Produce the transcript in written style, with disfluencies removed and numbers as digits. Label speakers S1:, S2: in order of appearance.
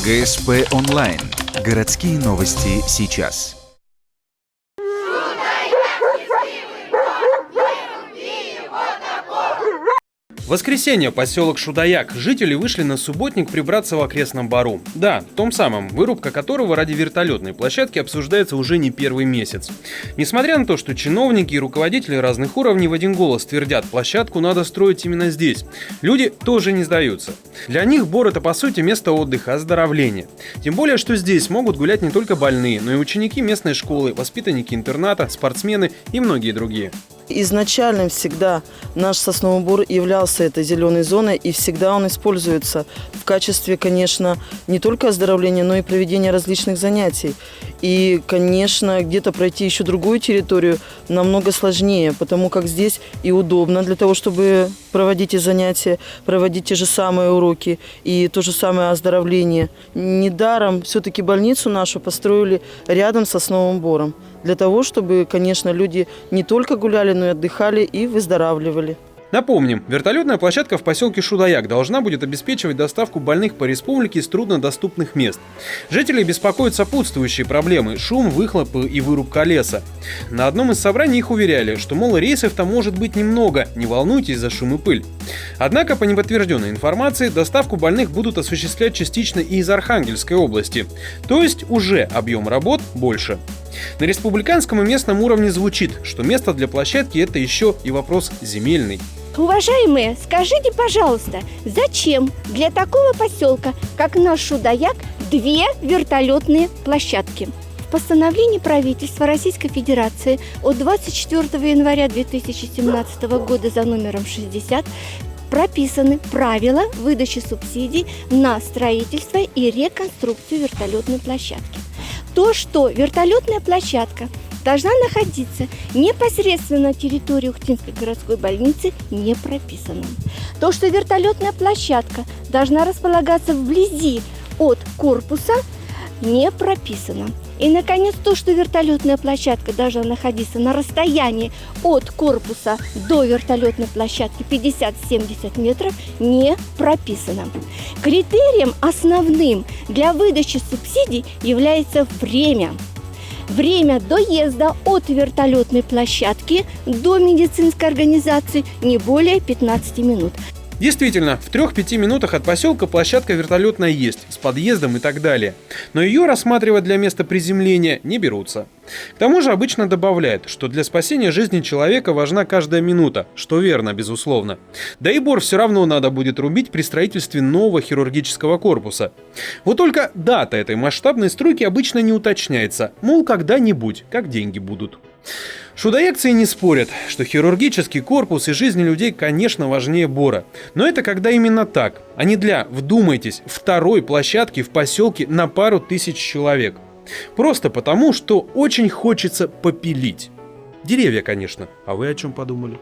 S1: ГСП онлайн. Городские новости сейчас.
S2: В воскресенье, поселок Шудаяк. Жители вышли на субботник прибраться в окрестном бару. Да, том самом, вырубка которого ради вертолетной площадки обсуждается уже не первый месяц. Несмотря на то, что чиновники и руководители разных уровней в один голос твердят, площадку надо строить именно здесь, люди тоже не сдаются. Для них бор — это по сути место отдыха, оздоровления. Тем более, что здесь могут гулять не только больные, но и ученики местной школы, воспитанники интерната, спортсмены и многие другие.
S3: Изначально всегда наш Сосновый Бор являлся этой зеленой зоной, и всегда он используется в качестве, конечно, не только оздоровления, но и проведения различных занятий. И, конечно, где-то пройти еще другую территорию намного сложнее, потому как здесь и удобно для того, чтобы проводить и занятия, проводить те же самые уроки и то же самое оздоровление. Недаром все-таки больницу нашу построили рядом с Сосновым Бором, для того, чтобы, конечно, люди не только гуляли, но и отдыхали и выздоравливали.
S2: Напомним, вертолетная площадка в поселке Шудаяк должна будет обеспечивать доставку больных по республике с труднодоступных мест. Жители беспокоят сопутствующие проблемы – шум, выхлопы и вырубка леса. На одном из собраний их уверяли, что, мол, рейсов-то может быть немного, не волнуйтесь за шум и пыль. Однако, по неподтвержденной информации, доставку больных будут осуществлять частично и из Архангельской области. То есть уже объем работ больше. На республиканском и местном уровне звучит, что место для площадки – это еще и вопрос земельный.
S4: Уважаемые, скажите, пожалуйста, зачем для такого поселка, как наш Шудаяк, 2 вертолетные площадки? В постановлении правительства Российской Федерации от 24 января 2017 года за номером 60 прописаны правила выдачи субсидий на строительство и реконструкцию вертолетной площадки. То, что вертолетная площадка должна находиться непосредственно на территории Ухтинской городской больницы, не прописано. То, что вертолетная площадка должна располагаться вблизи от корпуса, не прописано. И, наконец, то, что вертолетная площадка должна находиться на расстоянии от корпуса до вертолетной площадки 50-70 метров, не прописано. Критерием основным для выдачи субсидий является время. Время доезда от вертолетной площадки до медицинской организации не более 15 минут.
S2: Действительно, в 3-5 минутах от поселка площадка вертолетная есть, с подъездом и так далее. Но ее рассматривать для места приземления не берутся. К тому же обычно добавляют, что для спасения жизни человека важна каждая минута, что верно, безусловно. Да и бор все равно надо будет рубить при строительстве нового хирургического корпуса. Вот только дата этой масштабной стройки обычно не уточняется, мол, когда-нибудь, как деньги будут. Шудаякцы не спорят, что хирургический корпус и жизни людей, конечно, важнее бора. Но это когда именно так, а не для, вдумайтесь, 2-й площадки в поселке на пару тысяч человек. Просто потому, что очень хочется попилить. Деревья, конечно. А вы о чем подумали?